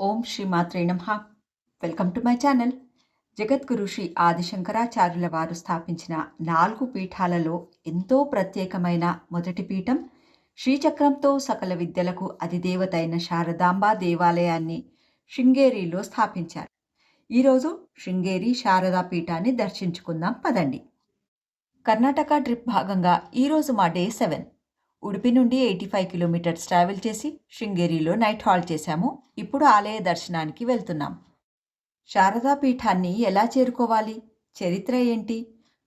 ఓం శ్రీ మాత్రే నమః. Welcome to my channel. Jagadguru Shri ఆదిశంకరాచార్యుల వారు స్థాపించిన 4 పీఠాలలో ఎంతో ప్రత్యేకమైన మొదటి పీఠం శ్రీచక్రంతో సకల విద్యలకు అధిదేవత అయిన శారదాంబ దేవాలయాన్ని శృంగేరిలో స్థాపించారు. ఈరోజు శృంగేరి శారదా పీఠాన్ని దర్శించుకుందాం పదండి. కర్ణాటక ట్రిప్ భాగంగా ఈరోజు మా డే 7. ఉడిపి నుండి 85 కిలోమీటర్స్ ట్రావెల్ చేసి శృంగేరిలో నైట్ హాల్ట్ చేశాము. ఇప్పుడు ఆలయ దర్శనానికి వెళ్తున్నాం. శారదా పీఠాన్ని ఎలా చేరుకోవాలి, చరిత్ర ఏంటి,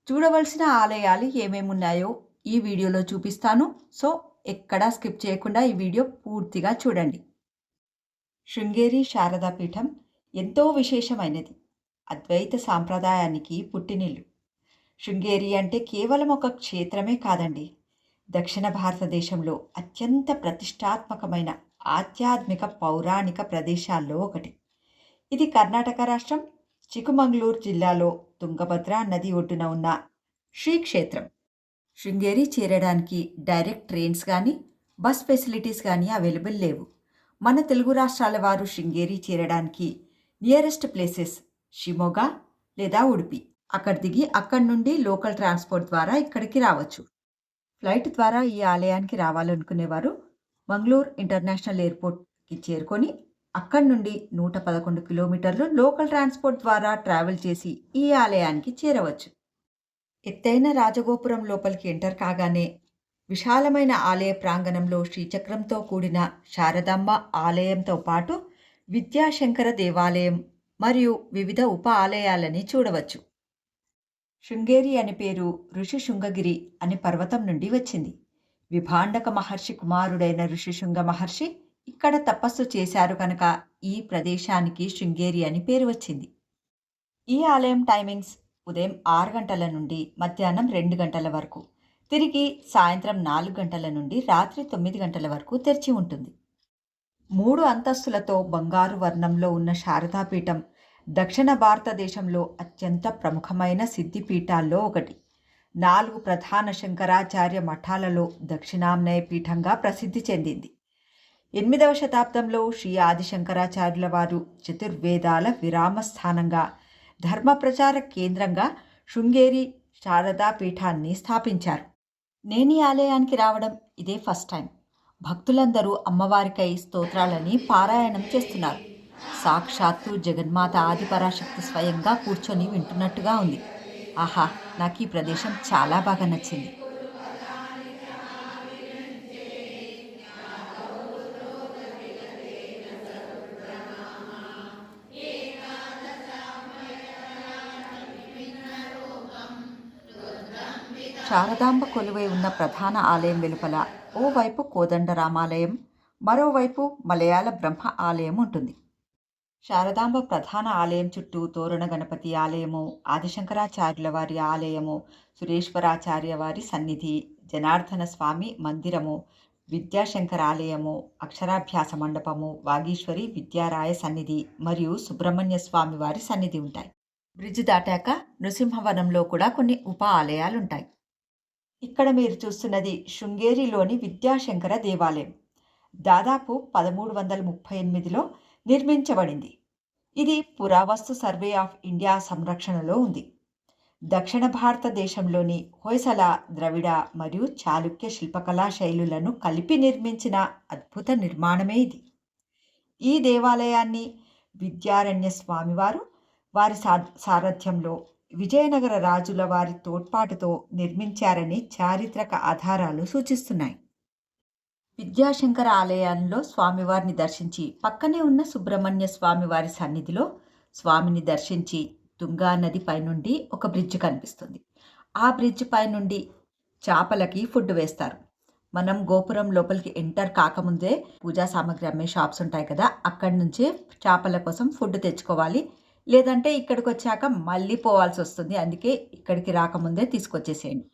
చూడవలసిన ఆలయాలు ఏమేమున్నాయో ఈ వీడియోలో చూపిస్తాను. సో ఎక్కడా స్కిప్ చేయకుండా ఈ వీడియో పూర్తిగా చూడండి. శృంగేరి శారదా పీఠం ఎంతో విశేషమైనది. అద్వైత సాంప్రదాయానికి పుట్టినిల్లు. శృంగేరి అంటే కేవలం ఒక క్షేత్రమే కాదండి, దక్షిణ భారతదేశంలో అత్యంత ప్రతిష్టాత్మకమైన ఆధ్యాత్మిక పౌరాణిక ప్రదేశాల్లో ఒకటి. ఇది కర్ణాటక రాష్ట్రం చిక్కమంగళూరు జిల్లాలో తుంగభద్ర నది ఒడ్డున ఉన్న శ్రీక్షేత్రం. శృంగేరి చేరడానికి డైరెక్ట్ ట్రైన్స్ కానీ బస్ ఫెసిలిటీస్ కానీ అవైలబుల్ లేవు. మన తెలుగు రాష్ట్రాల వారు శృంగేరి చేరడానికి నియరెస్ట్ ప్లేసెస్ షిమోగా లేదా ఉడిపి. అక్కడ దిగి అక్కడి నుండి లోకల్ ట్రాన్స్పోర్ట్ ద్వారా ఇక్కడికి రావచ్చు. ఫ్లైట్ ద్వారా ఈ ఆలయానికి రావాలనుకునేవారు మంగళూరు ఇంటర్నేషనల్ ఎయిర్పోర్ట్కి చేరుకొని అక్కడి నుండి 111 కిలోమీటర్లు లోకల్ ట్రాన్స్పోర్ట్ ద్వారా ట్రావెల్ చేసి ఈ ఆలయానికి చేరవచ్చు. ఎత్తైన రాజగోపురం లోపలికి ఎంటర్ కాగానే విశాలమైన ఆలయ ప్రాంగణంలో శ్రీచక్రంతో కూడిన శారదాంబ ఆలయంతో పాటు విద్యాశంకర దేవాలయం మరియు వివిధ ఉప ఆలయాలని చూడవచ్చు. శృంగేరి అనే పేరు ఋషిశృంగగిరి అనే పర్వతం నుండి వచ్చింది. విభాండక మహర్షి కుమారుడైన ఋషిశృంగ మహర్షి ఇక్కడ తపస్సు చేశారు కనుక ఈ ప్రదేశానికి శృంగేరి అని పేరు వచ్చింది. ఈ ఆలయం టైమింగ్స్ ఉదయం 6 గంటల నుండి మధ్యాహ్నం 2 గంటల వరకు, తిరిగి సాయంత్రం 4 గంటల నుండి రాత్రి 9 గంటల వరకు తెరిచి ఉంటుంది. 3 అంతస్తులతో బంగారు వర్ణంలో ఉన్న శారదాపీఠం దక్షిణ భారతదేశంలో అత్యంత ప్రముఖమైన సిద్ధిపీఠాల్లో ఒకటి. 4 ప్రధాన శంకరాచార్య మఠాలలో దక్షిణామ్నాయ పీఠంగా ప్రసిద్ధి చెందింది. 8వ శతాబ్దంలో శ్రీ ఆదిశంకరాచార్యుల వారు చతుర్వేదాల విరామస్థానంగా, ధర్మ ప్రచార కేంద్రంగా శృంగేరి శారదా పీఠాన్ని స్థాపించారు. నేను ఈ ఆలయానికి రావడం ఇదే ఫస్ట్ టైం. భక్తులందరూ అమ్మవారికై స్తోత్రాలని పారాయణం చేస్తున్నారు. సాక్షాత్తు జగన్మాత ఆదిపరాశక్తి స్వయంగా కూర్చొని వింటున్నట్టుగా ఉంది. ఆహా, నాకు ఈ ప్రదేశం చాలా బాగా నచ్చింది. శారదాంబ కొలువై ఉన్న ప్రధాన ఆలయం వెలుపల ఓవైపు కోదండరామాలయం, మరోవైపు మలయాళ బ్రహ్మ ఆలయం ఉంటుంది. శారదాంబ ప్రధాన ఆలయం చుట్టూ తోరణ గణపతి ఆలయము, ఆదిశంకరాచార్యుల వారి ఆలయము, సురేశ్వరాచార్య వారి సన్నిధి, జనార్దన స్వామి మందిరము, విద్యాశంకర ఆలయము, అక్షరాభ్యాస మండపము, వాగీశ్వరి విద్యారాయ సన్నిధి మరియు సుబ్రహ్మణ్య స్వామి వారి సన్నిధి ఉంటాయి. బ్రిడ్జ్ దాటాక నృసింహవనంలో కూడా కొన్ని ఉప ఆలయాలుంటాయి. ఇక్కడ మీరు చూస్తున్నది శృంగేరిలోని విద్యాశంకర దేవాలయం. దాదాపు 1338లో నిర్మించబడింది. ఇది పురావస్తు సర్వే ఆఫ్ ఇండియా సంరక్షణలో ఉంది. దక్షిణ భారతదేశంలోని హొయసల, ద్రవిడ మరియు చాళుక్య శిల్పకళా శైలులను కలిపి నిర్మించిన అద్భుత నిర్మాణమే ఇది. ఈ దేవాలయాన్ని విద్యారణ్య స్వామివారు వారి సారథ్యంలో విజయనగర రాజుల వారి తోడ్పాటుతో నిర్మించారని చారిత్రక ఆధారాలు సూచిస్తున్నాయి. విద్యాశంకర ఆలయంలో స్వామివారిని దర్శించి పక్కనే ఉన్న సుబ్రహ్మణ్య స్వామివారి సన్నిధిలో స్వామిని దర్శించి తుంగా నది పైనుండి ఒక బ్రిడ్జ్ కనిపిస్తుంది. ఆ బ్రిడ్జ్ పైనుండి చేపలకి ఫుడ్ వేస్తారు. మనం గోపురం లోపలికి ఎంటర్ కాకముందే పూజా సామాగ్రి అమ్మే షాప్స్ ఉంటాయి కదా, అక్కడి నుంచే చేపల కోసం ఫుడ్ తెచ్చుకోవాలి. లేదంటే ఇక్కడికి వచ్చాక మళ్ళీ పోవాల్సి వస్తుంది. అందుకే ఇక్కడికి రాకముందే తీసుకొచ్చేసేయండి.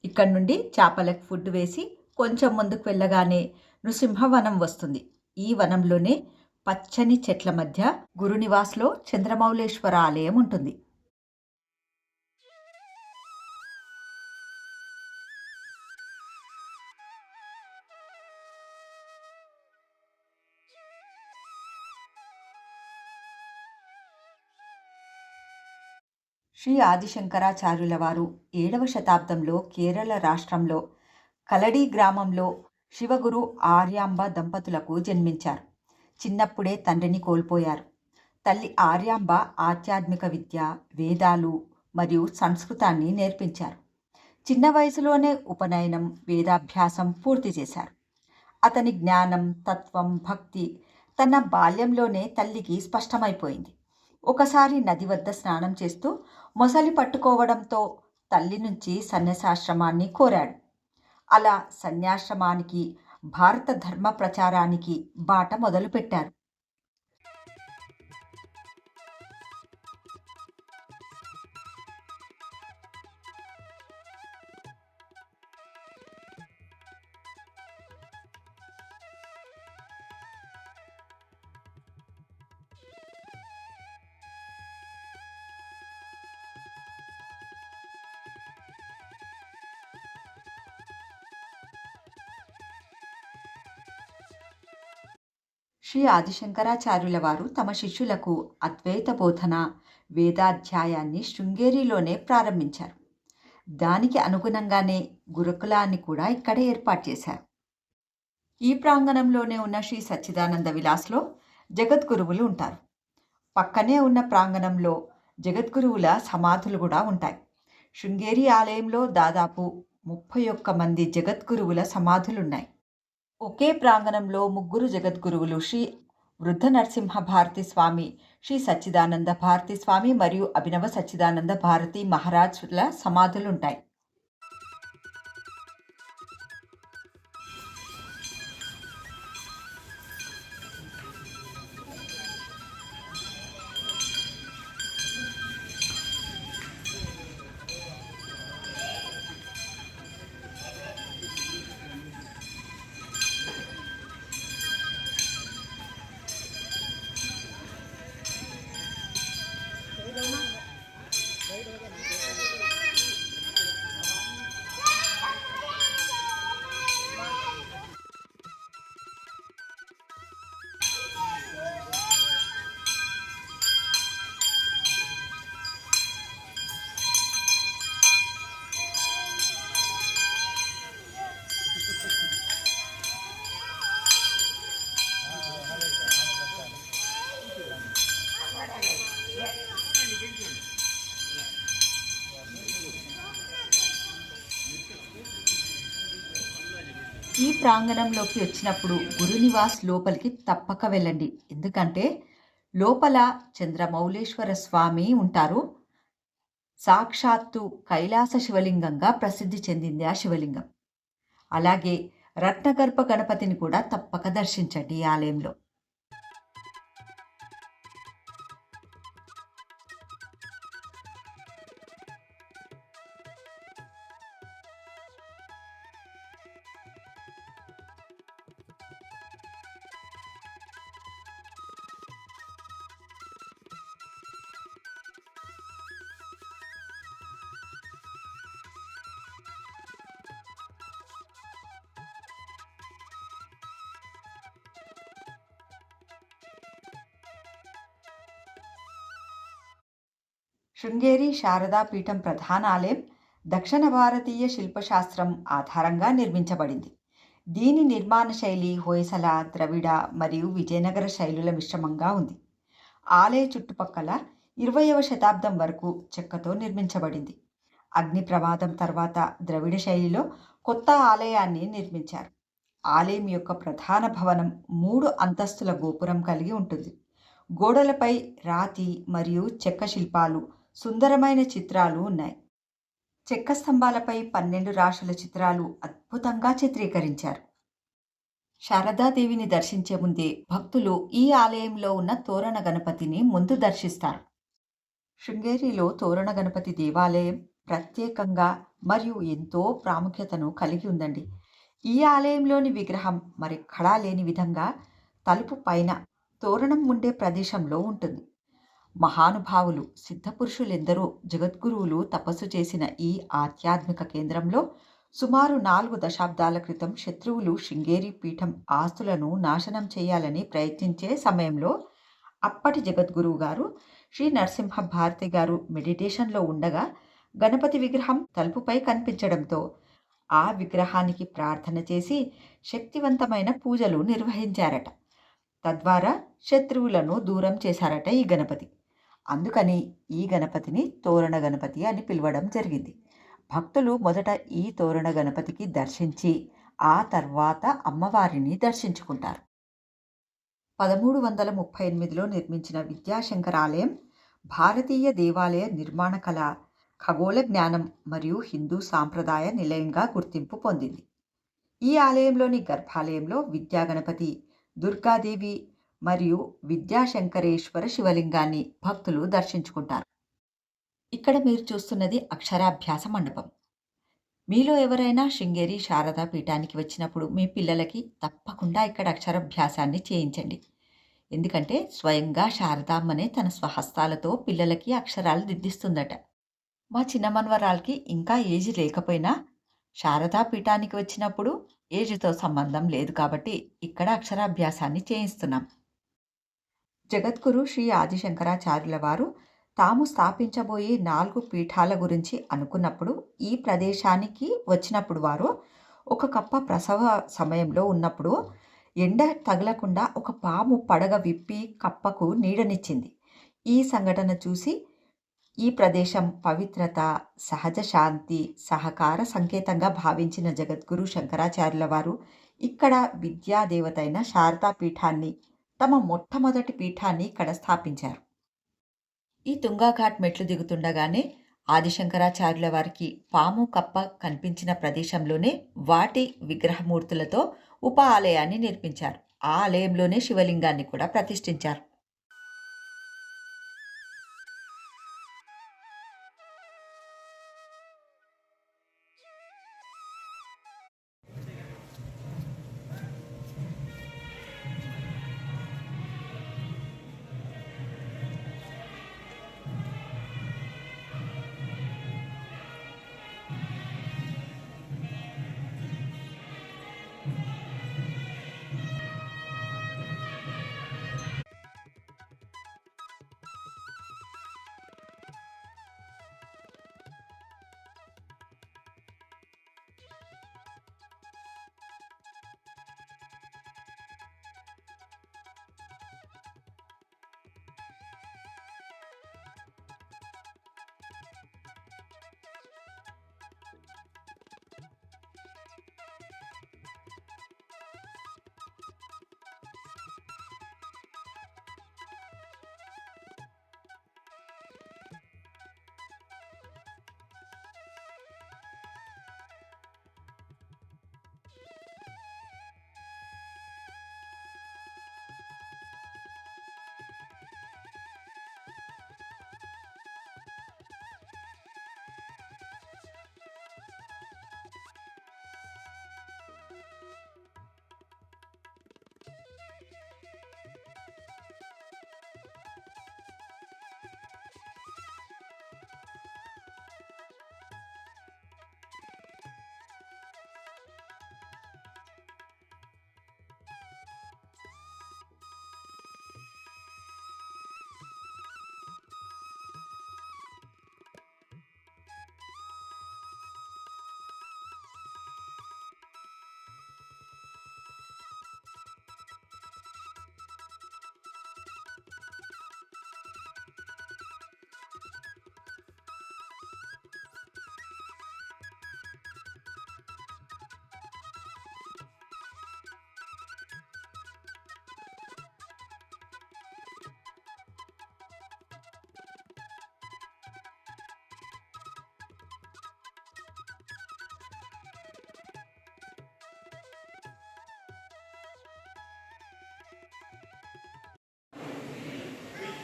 ఇక్కడ నుండి చేపలకు ఫుడ్ వేసి కొంచెం ముందుకు వెళ్ళగానే నృసింహవనం వస్తుంది. ఈ వనంలోనే పచ్చని చెట్ల మధ్య గురునివాస్లో చంద్రమౌళేశ్వర ఆలయం ఉంటుంది. శ్రీ ఆదిశంకరాచార్యుల వారు 7వ శతాబ్దంలో కేరళ రాష్ట్రంలో కలడి గ్రామంలో శివగురు ఆర్యాంబ దంపతులకు జన్మించారు. చిన్నప్పుడే తండ్రిని కోల్పోయారు. తల్లి ఆర్యాంబ ఆధ్యాత్మిక విద్య, వేదాలు మరియు సంస్కృతాన్ని నేర్పించారు. చిన్న వయసులోనే ఉపనయనం, వేదాభ్యాసం పూర్తి చేశారు. అతని జ్ఞానం, తత్వం, భక్తి తన బాల్యంలోనే తల్లికి స్పష్టమైపోయింది. ఒకసారి నది వద్ద స్నానం చేస్తూ మొసలి పట్టుకోవడంతో తల్లి నుంచి సన్యాసాశ్రమాన్ని కోరాడు. అలా సన్యాశ్రమానికి, భారత ధర్మ ప్రచారానికి బాట మొదలుపెట్టారు. శ్రీ ఆదిశంకరాచార్యుల వారు తమ శిష్యులకు అద్వైత బోధన, వేదాధ్యాయాన్ని శృంగేరిలోనే ప్రారంభించారు. దానికి అనుగుణంగానే గురుకులాన్ని కూడా ఇక్కడే ఏర్పాటు చేశారు. ఈ ప్రాంగణంలోనే ఉన్న శ్రీ సచ్చిదానంద విలాస్లో జగద్గురువులు ఉంటారు. పక్కనే ఉన్న ప్రాంగణంలో జగద్గురువుల సమాధులు కూడా ఉంటాయి. శృంగేరి ఆలయంలో దాదాపు 31 మంది జగద్గురువుల సమాధులున్నాయి. ఒకే ప్రాంగణంలో ముగ్గురు జగద్గురువులు శ్రీ వృద్ధ నరసింహ భారతి స్వామి, శ్రీ సచ్చిదానంద భారతి స్వామి మరియు అభినవ సచ్చిదానంద భారతి మహారాజ్ల సమాధులుంటాయి. ఈ ప్రాంగణంలోకి వచ్చినప్పుడు గురునివాస్ లోపలికి తప్పక వెళ్ళండి. ఎందుకంటే లోపల చంద్రమౌళేశ్వర స్వామి ఉంటారు. సాక్షాత్తు కైలాస శివలింగంగా ప్రసిద్ధి చెందింది ఆ శివలింగం. అలాగే రత్నగర్భ గణపతిని కూడా తప్పక దర్శించండి ఈ ఆలయంలో. శృంగేరి శారదా పీఠం ప్రధాన ఆలయం దక్షిణ భారతీయ శిల్పశాస్త్రం ఆధారంగా నిర్మించబడింది. దీని నిర్మాణ శైలి హొయసల, ద్రవిడ మరియు విజయనగర శైలుల మిశ్రమంగా ఉంది. ఆలయ చుట్టుపక్కల 20వ శతాబ్దం వరకు చెక్కతో నిర్మించబడింది. అగ్ని ప్రమాదం తర్వాత ద్రవిడ శైలిలో కొత్త ఆలయాన్ని నిర్మించారు. ఆలయం యొక్క ప్రధాన భవనం 3 అంతస్తుల గోపురం కలిగి ఉంటుంది. గోడలపై రాతి మరియు చెక్క శిల్పాలు, సుందరమైన చిత్రాలు ఉన్నాయి. చెక్క స్తంభాలపై 12 రాశుల చిత్రాలు అద్భుతంగా చిత్రీకరించారు. శారదాదేవిని దర్శించే ముందే భక్తులు ఈ ఆలయంలో ఉన్న తోరణ గణపతిని ముందు దర్శిస్తారు. శృంగేరిలో తోరణ గణపతి దేవాలయం ప్రత్యేకంగా మరియు ఎంతో ప్రాముఖ్యతను కలిగి ఉందండి. ఈ ఆలయంలోని విగ్రహం మరెక్కడా లేని విధంగా తలుపు పైన తోరణం ఉండే ప్రదేశంలో ఉంటుంది. మహానుభావులు, సిద్ధపురుషులెందరో జగద్గురువులు తపస్సు చేసిన ఈ ఆధ్యాత్మిక కేంద్రంలో సుమారు 4 దశాబ్దాల క్రితం శత్రువులు శృంగేరి పీఠం ఆస్తులను నాశనం చేయాలని ప్రయత్నించే సమయంలో అప్పటి జగద్గురువు గారు శ్రీ నరసింహ భారతి గారు మెడిటేషన్లో ఉండగా గణపతి విగ్రహం తలుపుపై కనిపించడంతో ఆ విగ్రహానికి ప్రార్థన చేసి శక్తివంతమైన పూజలు నిర్వహించారట. తద్వారా శత్రువులను దూరం చేశారట ఈ గణపతి. అందుకని ఈ గణపతిని తోరణ గణపతి అని పిలవడం జరిగింది. భక్తులు మొదట ఈ తోరణ గణపతికి దర్శించి ఆ తర్వాత అమ్మవారిని దర్శించుకుంటారు. 1338లో నిర్మించిన విద్యాశంకర ఆలయం భారతీయ దేవాలయ నిర్మాణ కళ, ఖగోళ జ్ఞానం మరియు హిందూ సాంప్రదాయ నిలయంగా గుర్తింపు పొందింది. ఈ ఆలయంలోని గర్భాలయంలో విద్యాగణపతి, దుర్గాదేవి మరియు విద్యాశంకరేశ్వర శివలింగాన్ని భక్తులు దర్శించుకుంటారు. ఇక్కడ మీరు చూస్తున్నది అక్షరాభ్యాస మండపం. మీలో ఎవరైనా శృంగేరి శారదా పీఠానికి వచ్చినప్పుడు మీ పిల్లలకి తప్పకుండా ఇక్కడ అక్షరాభ్యాసాన్ని చేయించండి. ఎందుకంటే స్వయంగా శారదామ్మనే తన స్వహస్తాలతో పిల్లలకి అక్షరాలు దిద్దిస్తుందట. మా చిన్న మనవరాలకి ఇంకా ఏజ్ లేకపోయినా శారదా పీఠానికి వచ్చినప్పుడు ఏజ్తో సంబంధం లేదు కాబట్టి ఇక్కడ అక్షరాభ్యాసాన్ని చేయిస్తున్నాం. జగద్గురు శ్రీ ఆదిశంకరాచార్యుల వారు తాము స్థాపించబోయే 4 పీఠాల గురించి అనుకున్నప్పుడు ఈ ప్రదేశానికి వచ్చినప్పుడు వారు ఒక కప్ప ప్రసవ సమయంలో ఉన్నప్పుడు ఎండ తగలకుండా ఒక పాము పడగ విప్పి కప్పకు నీడనిచ్చింది. ఈ సంఘటన చూసి ఈ ప్రదేశం పవిత్రత, సహజ శాంతి, సహకార సంకేతంగా భావించిన జగద్గురు శంకరాచార్యుల వారు ఇక్కడ విద్యాదేవతైన శారదా పీఠాన్ని, తమ మొట్టమొదటి పీఠాన్ని ఇక్కడ స్థాపించారు. ఈ తుంగాఘాట్ మెట్లు దిగుతుండగానే ఆదిశంకరాచార్యుల వారికి పాము కప్ప కనిపించిన ప్రదేశంలోనే వాటి విగ్రహమూర్తులతో ఉప ఆలయాన్ని నిర్మించారు. ఆ ఆలయంలోనే శివలింగాన్ని కూడా ప్రతిష్ఠించారు.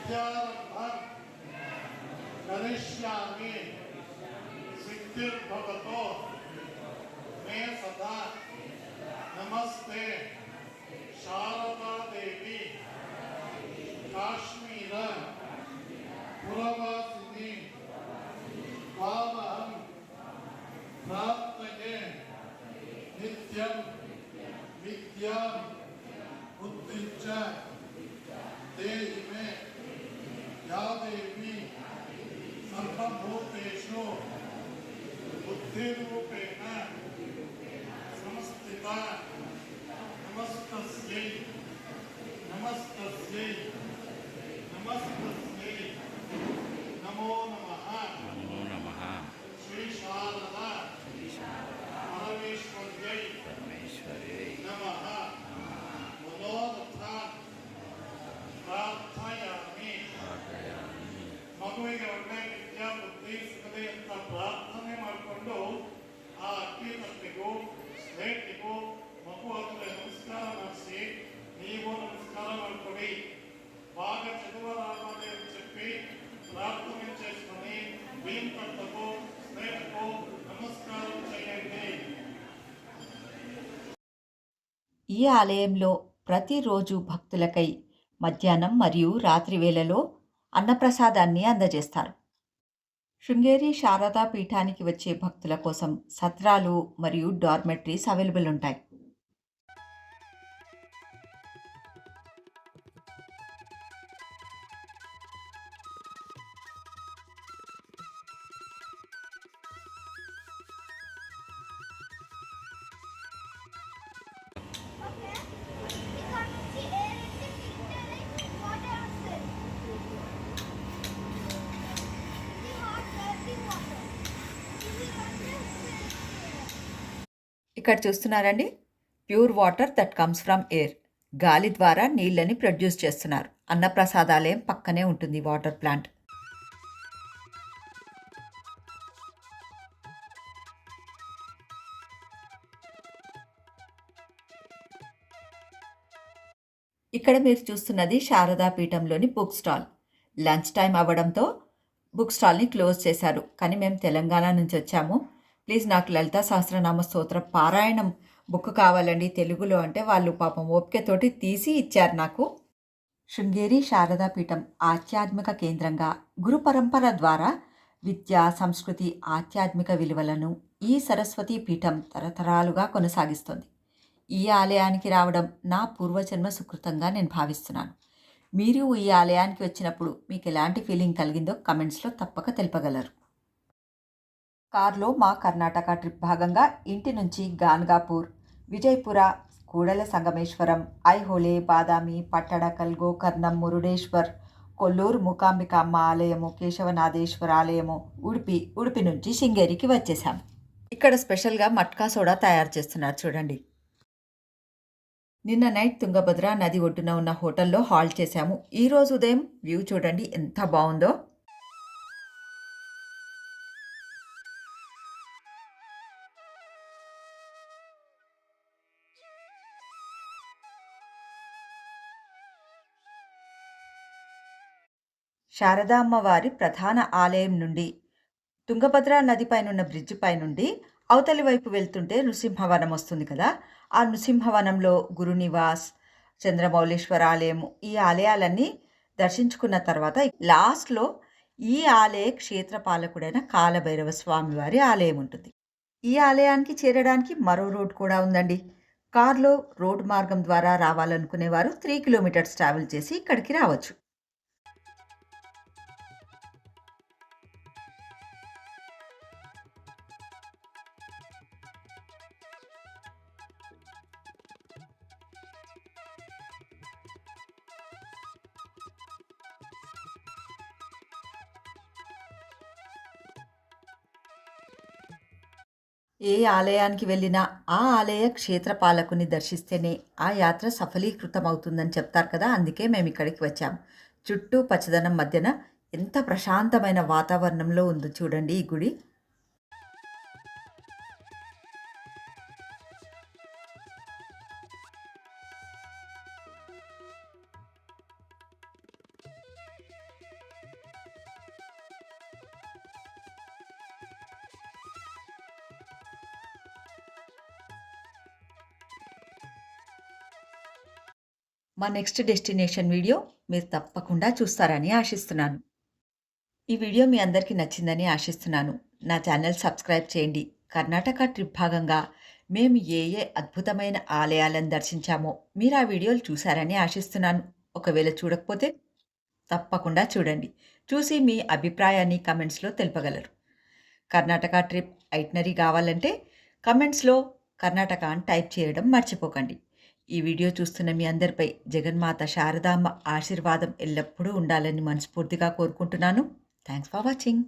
विद्यारम्भं करिष्यामि सिद्धिर्भवतो मे सदा। नमस्ते शारदा देवी काश्मीर पुरवासिनी त्वामहं प्रार्थये नित्यं विद्यां बुद्धिं च देहि मे या देवी सर्वभूतेषु बुद्धिरूपेण संस्थिता नमस्तस्यै नमस्तस्यै नमस्तस्यै नमो नमः नमो नमः श्री शारदा परमेश्वर्यै परमेश्वरे नमः मनोरथ प्रार्थयामि पाठयामि ಮಗುವಿಗೆ ಒಳ್ಳೆ ವಿದ್ಯಾ ಬುದ್ಧಿ ಸಿಗದೆ ಅಂತ ಪ್ರಾರ್ಥನೆ ಮಾಡಿಕೊಂಡು ಆ ಅಕ್ಕಿ ತಟ್ಟಿಗೂ ಸ್ಲೇಟಿಗೂ ಮಗು ಹತ್ರ ನಮಸ್ಕಾರ ಮಾಡಿಸಿ ನೀವು ನಮಸ್ಕಾರ ಮಾಡಿಕೊಡಿ బాగా చదువురావాలి అని చెప్పి ప్రార్థన చేసుకొని వీం తట్టకు స్నేహకు నమస్కారం చేయండి. ఈ ఆలయంలో ప్రతిరోజు భక్తులకై మధ్యాహ్నం మరియు రాత్రి వేళలో అన్నప్రసాదాన్ని అందజేస్తారు. శృంగేరి శారదా పీఠానికి వచ్చే భక్తుల కోసం సత్రాలు మరియు డార్మెటరీస్ అవైలబుల్ ఉంటాయి. Okay. ఇక్కడ నుంచి ఎయిర్ అయితే ఫిల్టర్ వాటర్ వస్తుంది. ఇది హాట్ డర్టీ వాటర్. ఇది అంటే ఇక్కడ చూస్తున్నారండి, pure water that comes from air. గాలి ద్వారా నీళ్ళని ప్రొడ్యూస్ చేస్తున్నారు. అన్నప్రసాదాలయం పక్కనే ఉంటుంది వాటర్ ప్లాంట్. ఇక్కడ మీరు చూస్తున్నది శారదా పీఠంలోని బుక్ స్టాల్. లంచ్ టైం అవ్వడంతో బుక్ స్టాల్ని క్లోజ్ చేశారు. కానీ మేము తెలంగాణ నుంచి వచ్చాము, ప్లీజ్ నాకు లలితా సహస్రనామ స్తోత్ర పారాయణం బుక్ కావాలండి తెలుగులో అంటే వాళ్ళు పాపం ఓపికతోటి తీసి ఇచ్చారు నాకు. శృంగేరి శారదా పీఠం ఆధ్యాత్మిక కేంద్రంగా గురు పరంపర ద్వారా విద్య, సంస్కృతి, ఆధ్యాత్మిక విలువలను ఈ సరస్వతీ పీఠం తరతరాలుగా కొనసాగిస్తుంది. ఈ ఆలయానికి రావడం నా పూర్వజన్మ సుకృతంగా నేను భావిస్తున్నాను. మీరు ఈ ఆలయానికి వచ్చినప్పుడు మీకు ఎలాంటి ఫీలింగ్ కలిగిందో కమెంట్స్లో తప్పక తెలుపగలరు. కార్లో మా కర్ణాటక ట్రిప్ భాగంగా ఇంటి నుంచి గాన్గాపూర్, విజయపుర, కూడల సంగమేశ్వరం, ఐహోళే, బాదామి, పట్టడకల్, గోకర్ణం, మురుడేశ్వర్, కొల్లూరు మూకాంబికామ్మ ఆలయము, కేశవనాథేశ్వర ఆలయము, ఉడిపి నుంచి శృంగేరికి వచ్చేసాము. ఇక్కడ స్పెషల్గా మట్కా సోడా తయారు చేస్తున్నారు చూడండి. నిన్న నైట్ తుంగభద్ర నది ఒడ్డున ఉన్న హోటల్లో హాల్ట్ చేశాము. ఈరోజు ఉదయం వ్యూ చూడండి ఎంత బాగుందో. శారదా అమ్మవారి ప్రధాన ఆలయం నుండి తుంగభద్ర నది పైనున్న బ్రిడ్జ్ పైనుండి అవతలి వైపు వెళ్తుంటే నృసింహవనం వస్తుంది కదా, ఆ నృసింహవనంలో గురునివాస్, చంద్రమౌళేశ్వర ఆలయము, ఈ ఆలయాలన్నీ దర్శించుకున్న తర్వాత లాస్ట్లో ఈ ఆలయ క్షేత్రపాలకుడైన కాలభైరవ స్వామి వారి ఆలయం ఉంటుంది. ఈ ఆలయానికి చేరడానికి మరో రోడ్ కూడా ఉందండి. కార్లో రోడ్ మార్గం ద్వారా రావాలనుకునేవారు 3 కిలోమీటర్స్ ట్రావెల్ చేసి ఇక్కడికి రావచ్చు. ఏ ఆలయానికి వెళ్ళినా ఆ ఆలయ క్షేత్రపాలకుని దర్శిస్తేనే ఆ యాత్ర సఫలీకృతమవుతుందని చెప్తారు కదా, అందుకే మేము ఇక్కడికి వచ్చాము. చుట్టూ పచ్చదనం మధ్యన ఎంత ప్రశాంతమైన వాతావరణంలో ఉందో చూడండి ఈ గుడి. మా నెక్స్ట్ డెస్టినేషన్ వీడియో మీరు తప్పకుండా చూస్తారని ఆశిస్తున్నాను. ఈ వీడియో మీ అందరికీ నచ్చిందని ఆశిస్తున్నాను. నా ఛానల్ సబ్స్క్రైబ్ చేయండి. కర్ణాటక ట్రిప్ భాగంగా మేము ఏ అద్భుతమైన ఆలయాలను దర్శించామో మీరు ఆ వీడియోలు చూశారని ఆశిస్తున్నాను. ఒకవేళ చూడకపోతే తప్పకుండా చూడండి. చూసి మీ అభిప్రాయాన్ని కమెంట్స్లో తెలుపగలరు. కర్ణాటక ట్రిప్ ఐటినరీ కావాలంటే కమెంట్స్లో కర్ణాటక అని టైప్ చేయడం మర్చిపోకండి. ఈ వీడియో చూస్తున్న మీ అందరిపై జగన్మాత శారదాంబ ఆశీర్వాదం ఎల్లప్పుడూ ఉండాలని మనస్ఫూర్తిగా కోరుకుంటున్నాను. Thanks for watching.